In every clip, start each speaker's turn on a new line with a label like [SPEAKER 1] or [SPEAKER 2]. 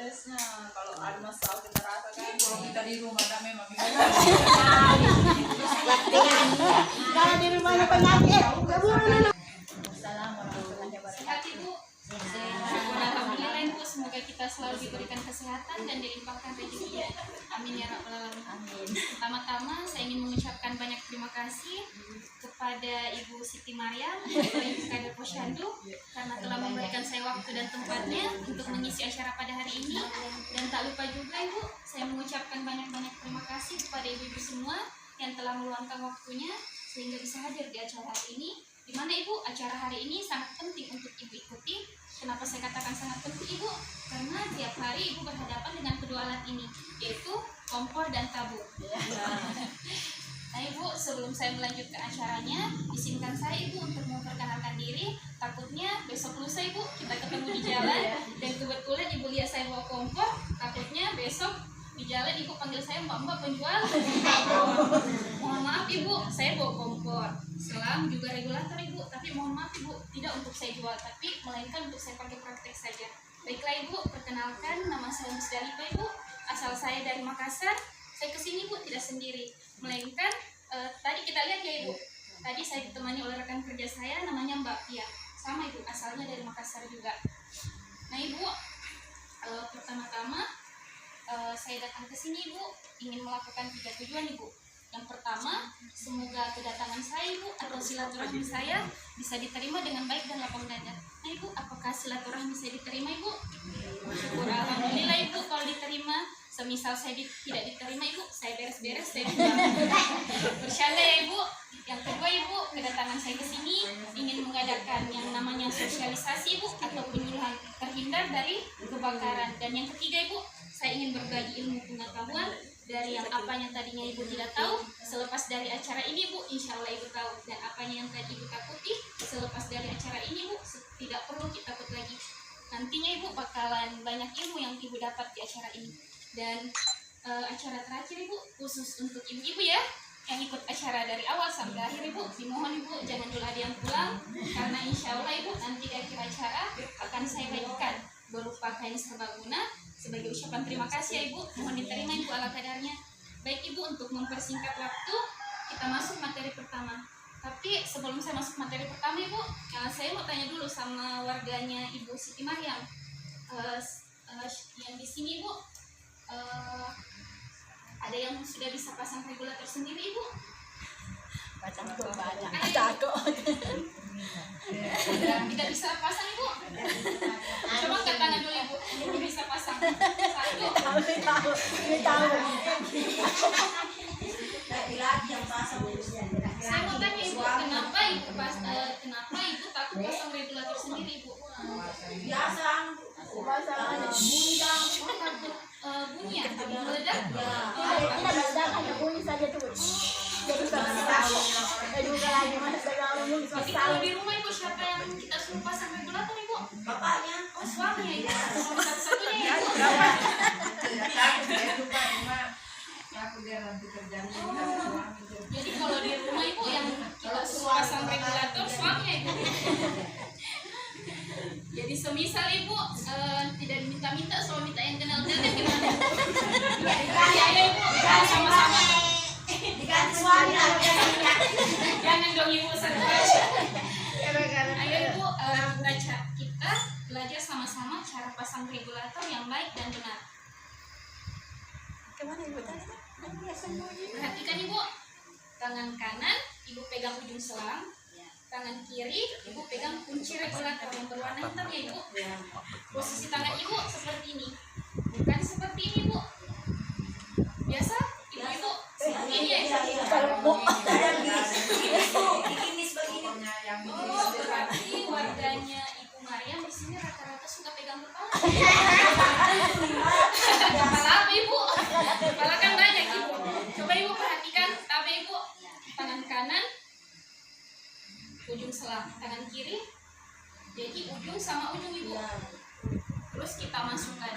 [SPEAKER 1] protesnya kalau ada masalah kita rasakan.
[SPEAKER 2] Kalau kita di rumah kan memang
[SPEAKER 3] kalau di rumahnya penyakit
[SPEAKER 4] Sehat Ibu. Alhamdulillah Ibu, semoga kita selalu diberikan kesehatan dan dilimpahkan rezekinya. Amin ya rabbal alamin. Pertama-tama saya ingin mengucapkan banyak terima kasih kepada Ibu Siti Maryam atau Ibu Kader Posyandu karena telah memberikan saya waktu dan tempatnya untuk mengisi acara pada hari ini. Dan tak lupa juga Ibu, saya mengucapkan banyak-banyak terima kasih kepada ibu-ibu semua yang telah meluangkan waktunya sehingga bisa hadir di acara hari ini. Di mana Ibu, acara hari ini sangat penting untuk Ibu ikuti. Kenapa saya katakan sangat penting Ibu? Karena tiap hari Ibu berhadapan dengan kedua alat ini, yaitu kompor dan tabung. Nah Ibu, sebelum saya melanjutkan acaranya, izinkan saya Ibu untuk memperkenalkan diri. Takutnya besok lusa Ibu kita ketemu di jalan dan kebetulan Ibu lihat saya bawa kompor, takutnya besok di jalan Ibu panggil saya mbak-mbak penjual. Mohon maaf Ibu, saya bawa kompor, selang juga regulator Ibu, tapi mohon maaf Ibu, tidak untuk saya jual, tapi melainkan untuk saya pakai praktek saja. Baiklah Ibu, perkenalkan, nama saya Musdalifah Ibu, asal saya dari Makassar. Saya kesini Ibu tidak sendiri, melainkan tadi kita lihat ya Ibu, tadi saya ditemani oleh rekan kerja saya namanya Mbak Pia, sama Ibu, asalnya dari Makassar juga. Nah Ibu, pertama-tama saya datang ke sini Ibu ingin melakukan 3 tujuan Ibu. Yang pertama, semoga kedatangan saya Ibu atau silaturahmi saya bisa diterima dengan baik dan lapang dada. Nah Ibu, apakah silaturahmi saya diterima Ibu? Syukur alhamdulillah Ibu kalau diterima. Semisal saya tidak diterima Ibu, saya beres-beres, saya bercanda ya Ibu. Yang kedua Ibu, kedatangan saya ke sini ingin mengadakan yang namanya sosialisasi Ibu atau penyuluhan terhindar dari kebakaran. Dan yang ketiga Ibu, saya ingin berbagi ilmu pengetahuan dari yang apanya tadinya Ibu tidak tahu. Selepas dari acara ini Ibu, insya Allah Ibu tahu. Dan apanya yang tadi Ibu takuti, selepas dari acara ini Ibu, tidak perlu kita takut lagi. Nantinya Ibu bakalan banyak ilmu yang Ibu dapat di acara ini. Dan acara terakhir Ibu, khusus untuk ibu-ibu ya, yang ikut acara dari awal sampai akhir Ibu, dimohon Ibu jangan dulu ada yang pulang, karena insya Allah Ibu nanti di akhir acara akan saya bagikan berupa kain serbaguna sebagai ucapan terima kasih ya Ibu. Mohon diterima Ibu ala kadarnya. Baik Ibu, untuk mempersingkat waktu kita masuk materi pertama. Tapi sebelum saya masuk materi pertama Ibu, saya mau tanya dulu sama warganya Ibu Siti Maryam. Yang di sini Ibu, ada yang sudah bisa pasang regulator sendiri Ibu?
[SPEAKER 3] banyak takut
[SPEAKER 4] Tidak bisa pasang Ibu? Coba angkat tangan dulu Ibu, Ibu bisa pasang. Satu.
[SPEAKER 3] tahu
[SPEAKER 4] Saya mau tanya Ibu, kenapa Ibu takut pasang regulator sendiri Ibu?
[SPEAKER 1] Biasa
[SPEAKER 4] Bunyi ya? Meledak?
[SPEAKER 3] ada bunyi saja tuh jadi
[SPEAKER 4] Tapi kalau di rumah Ibu siapa yang kita suruh pasang regulator Ibu?
[SPEAKER 1] bapaknya.
[SPEAKER 4] Oh suami ya Ibu? Satu-satunya ya Ibu? Jadi kalau di rumah Ibu yang kita suruh pasang regulator suaminya Ibu. Jadi semisal Ibu tidak diminta-minta, soal minta yang kenal dada gimana? Ya Ibu, sama-sama.
[SPEAKER 1] Diganti suami
[SPEAKER 4] Jangan dong Ibu stres. Ayo Ibu, kita belajar sama-sama cara pasang regulator yang baik dan benar.
[SPEAKER 3] kemana Ibu tadi?
[SPEAKER 4] Perhatikan Ibu, tangan kanan Ibu pegang ujung selang, tangan kiri Ibu pegang kunci regulator yang berwarna hitam ya Ibu. Posisi tangan Ibu seperti ini, bukan seperti ini Bu. Biasa Ibu seperti ini ya. Oh berarti warganya Ibu Maryam di sini rata-rata suka pegang kepala. Kepala apa Ibu? Kepala kan banyak Ibu. Coba Ibu perhatikan apa Ibu? Tangan kanan ujung selang, tangan kiri jadi ujung sama ujung Ibu. Terus kita masukkan.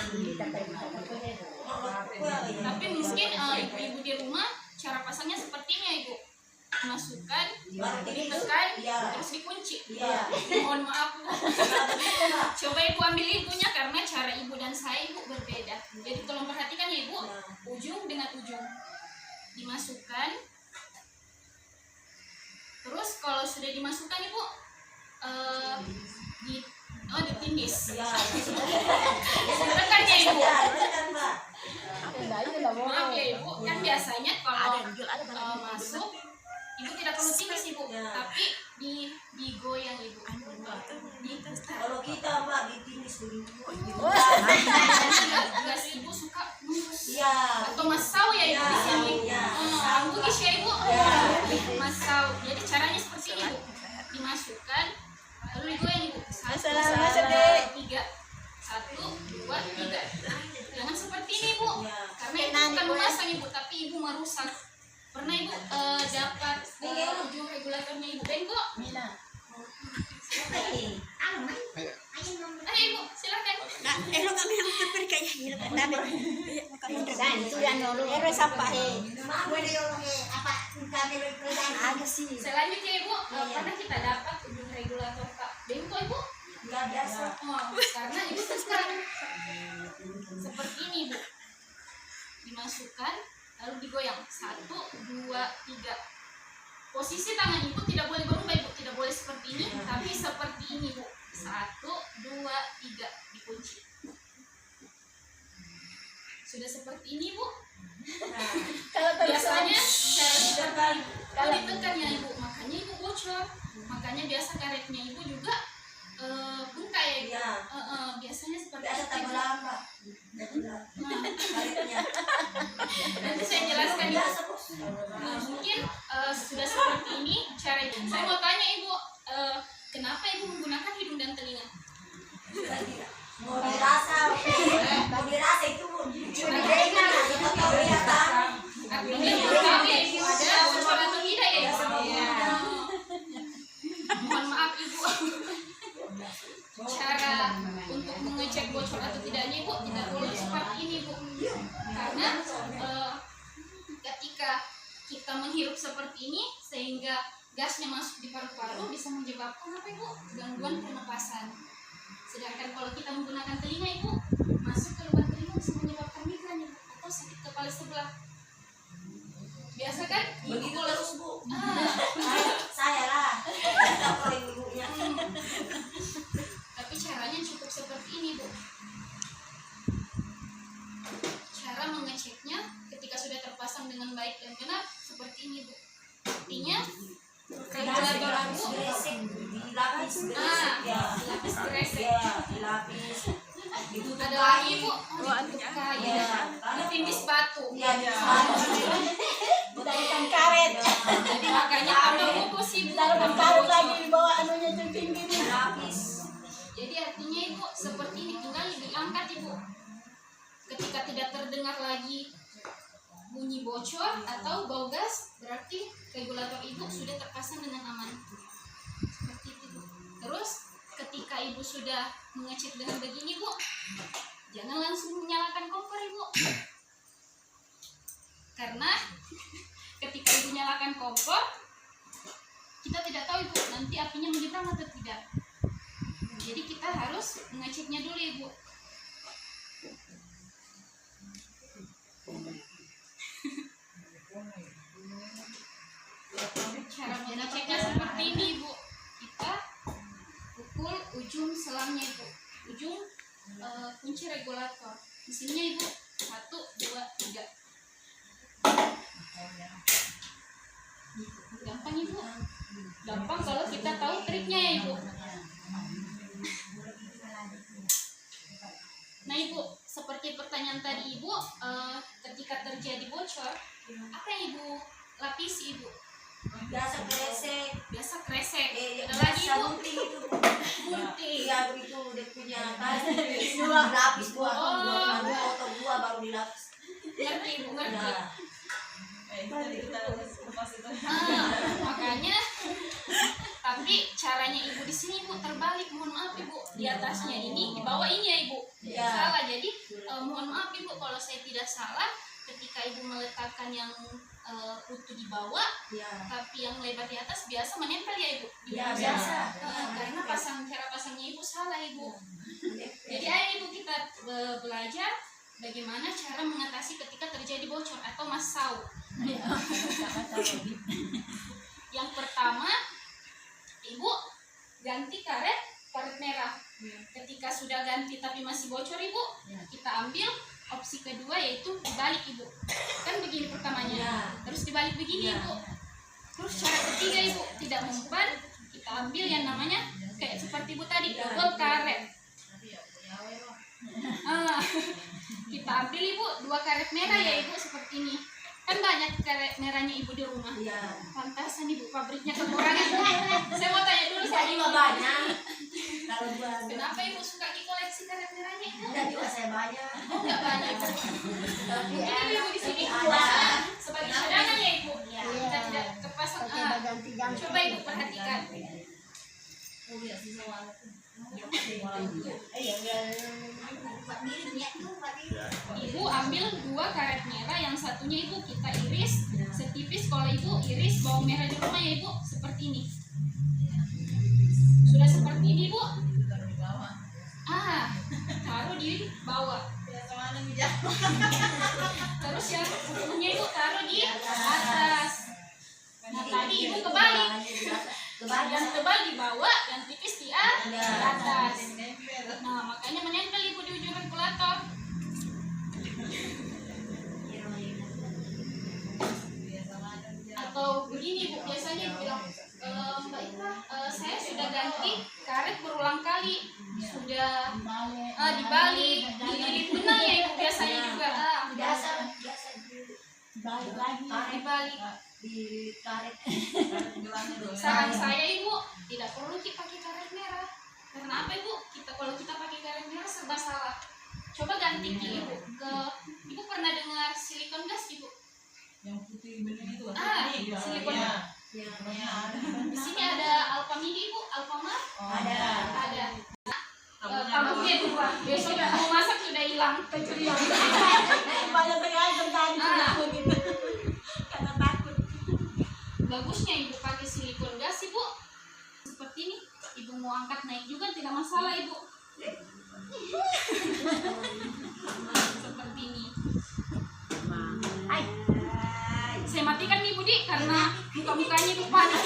[SPEAKER 4] Tapi mungkin ibu-ibu di rumah cara pasangnya seperti ini ya Ibu. Masukkan
[SPEAKER 1] Baru
[SPEAKER 4] ditekan,
[SPEAKER 1] Iya.
[SPEAKER 4] terus dikunci.
[SPEAKER 1] Iya.
[SPEAKER 4] Mohon maaf Bu.
[SPEAKER 1] Begitu, Mbak.
[SPEAKER 4] Coba Ibu ambil ibunya karena cara Ibu dan saya Ibu berbeda. Jadi tolong perhatikan ya Ibu, ujung dengan ujung dimasukkan. Terus kalau sudah dimasukkan Ibu, ditindis.
[SPEAKER 1] Iya.
[SPEAKER 4] Tekan ya Ibu.
[SPEAKER 1] Iya, tekan, Mbak.
[SPEAKER 4] Maaf ya Ibu, kan biasanya kalau masuk Ibu tidak perlu tindis Ibu,
[SPEAKER 1] Ya.
[SPEAKER 4] tapi digoyang Ibu.
[SPEAKER 1] Kalau kita, Mbak, ditindis begitu.
[SPEAKER 4] Gas Ibu suka mulus.
[SPEAKER 1] Iya.
[SPEAKER 4] Atau masau ya Ibu di sini.
[SPEAKER 1] Iya.
[SPEAKER 4] Ambugis ya Ibu.
[SPEAKER 1] Iya.
[SPEAKER 4] Masau. Jadi caranya seperti ini Bu. Dimasukkan, lalu digoyang Ibu. 1, 2, 3. 1, 2, 3. Jangan seperti ini Bu.
[SPEAKER 1] Iya.
[SPEAKER 4] Karena Ibu bukan memasang Ibu, tapi Ibu merusak. Pernah Ibu dapat ujung regulatornya Ibu bengkok? Ayo Ibu, silakan.
[SPEAKER 3] Itu yang nolu ero sampah
[SPEAKER 4] Selanjutnya Ibu, pernah kita dapat ujung regulator Pak bengkok Ibu?
[SPEAKER 1] Nggak biasa.
[SPEAKER 4] Oh, karena Ibu tekan seperti ini Bu. Dimasukkan, lalu digoyang. 1, 2, 3. Posisi tangan Ibu tidak boleh berubah Ibu, tidak boleh seperti ini, tapi seperti ini Bu. 1, 2, 3, dikunci. Sudah seperti ini Bu. Biasanya cara seperti kalau ditekan ya Ibu, makanya Ibu bocor. Makanya biasa karetnya Ibu juga bengkak ya Ibu.
[SPEAKER 1] Iya.
[SPEAKER 4] Biasanya seperti
[SPEAKER 1] Biasa
[SPEAKER 4] itu.
[SPEAKER 1] tambah lama. Karetnya.
[SPEAKER 4] Nanti saya jelaskan Ibu.
[SPEAKER 1] Biasa, Bos.
[SPEAKER 4] Mungkin sudah seperti ini cara Ibu. Saya mau tanya Ibu, kenapa Ibu menggunakan hidung dan telinga?
[SPEAKER 1] Mau dirasa itu curiga. Kita tahu ya kan.
[SPEAKER 4] Artinya Ibu tahu ya Ibu ada bocor atau tidak ya Ibu? Mohon maaf Ibu. Cara untuk mengecek bocor atau tidaknya Ibu tidak boleh seperti ini Bu. Karena ketika kita menghirup seperti ini sehingga gasnya masuk di paru-paru bisa menyebabkan apa Ibu? Gangguan pernapasan. Sedangkan kalau kita menggunakan telinga Ibu, masuk ke lubang telinga bisa menyebabkan migran Ibu atau sakit kepala sebelah. Biasa kan?
[SPEAKER 1] Begitu terus, Bu.
[SPEAKER 4] Ah,
[SPEAKER 1] Saya lah. Kita paling ibunya.
[SPEAKER 4] tapi caranya cukup seperti ini Bu. Cara mengeceknya ketika sudah terpasang dengan baik dan benar seperti ini Bu. Artinya regulator Bu
[SPEAKER 1] Dilapis, ya.
[SPEAKER 4] dilapis gresek.
[SPEAKER 1] Ya, dilapis. Ditutup
[SPEAKER 4] Ada lagi
[SPEAKER 1] kayu.
[SPEAKER 4] Bu, ditutup kayu,
[SPEAKER 1] Ya.
[SPEAKER 4] ditindis batu.
[SPEAKER 1] Ya,
[SPEAKER 3] Bukan karet.
[SPEAKER 4] Jadi makanya ada pupus Ibu.
[SPEAKER 3] Taruh karet lagi di bawah anunya itu tinggi nih.
[SPEAKER 1] dilapis.
[SPEAKER 4] Jadi artinya Ibu seperti ini tinggal diangkat Ibu. Ketika tidak terdengar lagi bunyi bocor atau bau gas, berarti regulator Ibu sudah terpasang dengan aman. Seperti itu Bu. Terus ketika Ibu sudah mengecek dengan begini Bu, jangan langsung menyalakan kompor Ibu. Karena ketika Ibu nyalakan kompor, kita tidak tahu Ibu nanti apinya menyeberang atau tidak. Jadi kita harus mengeceknya dulu Ibu. Cara mengeceknya seperti ini Ibu. Kita pukul ujung selangnya Ibu. Ujung kunci regulator. Di sininya Ibu. 1, 2, 3. Gampang Ibu. Gampang kalau kita tahu triknya ya Ibu. Nah Ibu, seperti pertanyaan tadi Ibu, ketika terjadi bocor, apa yang Ibu lapisi Ibu?
[SPEAKER 1] Biasa kresek.
[SPEAKER 4] Biasa kresek. Ada
[SPEAKER 1] Biasa
[SPEAKER 4] lagi Ibu?
[SPEAKER 1] gunting itu.
[SPEAKER 4] Gunting.
[SPEAKER 1] Iya, begitu dia punya dilapis dua
[SPEAKER 4] Oh.
[SPEAKER 1] potong dua baru dilapis.
[SPEAKER 4] Ngerti Ibu, ngerti.
[SPEAKER 1] Ya.
[SPEAKER 4] Makanya tapi caranya Ibu di sini Ibu terbalik, mohon maaf Ibu. Di atasnya ini, di bawah ini ya Ibu.
[SPEAKER 1] Ya.
[SPEAKER 4] Salah. Jadi mohon maaf Ibu kalau saya tidak salah, ketika ibu meletakkan yang utuh di bawah,
[SPEAKER 1] Ya.
[SPEAKER 4] tapi yang lebar di atas biasa menempel ya ibu.
[SPEAKER 1] Ya, biasa.
[SPEAKER 4] Karena cara pasangnya ibu salah ibu. Jadi ayo ibu kita belajar bagaimana cara mengatasi ketika terjadi bocor atau masau. Yang pertama, ibu ganti karet merah. Ketika sudah ganti tapi masih bocor ibu, kita ambil opsi kedua yaitu dibalik ibu. Kan begini pertamanya, terus dibalik begini ibu. Terus cara ketiga ibu tidak mempan, kita ambil yang namanya kayak seperti ibu tadi double karet. Kita ambil ibu 2 karet merah ya ibu seperti ini. Kan banyak karet merahnya ibu di rumah. Pantasan ibu pabriknya kekurangan. Saya mau tanya dulu
[SPEAKER 1] Saya juga banyak. Kalau
[SPEAKER 4] kenapa ibu suka koleksi karet merahnya ibu?
[SPEAKER 1] enggak juga saya banyak.
[SPEAKER 4] Oh, enggak banyak.
[SPEAKER 1] Tapi
[SPEAKER 4] Ini ibu di sini
[SPEAKER 1] ada.
[SPEAKER 4] sebagai cadangan ya ibu. Kita tidak terpasang.
[SPEAKER 3] ganti-ganti.
[SPEAKER 4] Coba ibu perhatikan. Ibu ambil 2 karet merah, yang satunya ibu kita iris setipis. Kalau ibu iris bawang merah di rumah ya ibu seperti ini. Sudah seperti ini ibu. Taruh di bawah. Terus yang utuhnya ibu taruh di atas. Nah tadi ibu kebalik. Yang tebal di bawah, yang tipis di atas. Nah makanya menempel ibu di ujung regulator. Atau begini bu, biasanya ibu bilang, Mbak Ika, saya sudah ganti karet berulang kali, sudah dibalik, dililit benang ya ibu biasanya juga.
[SPEAKER 1] Biasa
[SPEAKER 3] Balik lagi.
[SPEAKER 4] Dibalik.
[SPEAKER 1] di karet.
[SPEAKER 4] Saran saya ibu, tidak perlu kita pakai karet merah. Karena apa ibu? Kalau kita pakai karet merah serba salah. Coba ganti ke ibu. Ibu pernah dengar silikon gas ibu?
[SPEAKER 2] Yang putih bening itu.
[SPEAKER 4] Silikon.
[SPEAKER 1] Ya.
[SPEAKER 4] Di sini ada Alpamidi ibu, Alfamart. Ada. Tabungnya 2. Besok mau masak sudah hilang pencurian.
[SPEAKER 3] Banyak sekali tadi sudah gitu. Karena takut.
[SPEAKER 4] Bagusnya ibu pakai silikon gas ibu. Seperti ini. Ibu mau angkat naik juga tidak masalah ibu. Seperti ini. Saya matikan nih Budi karena muka-mukanya ibu panik.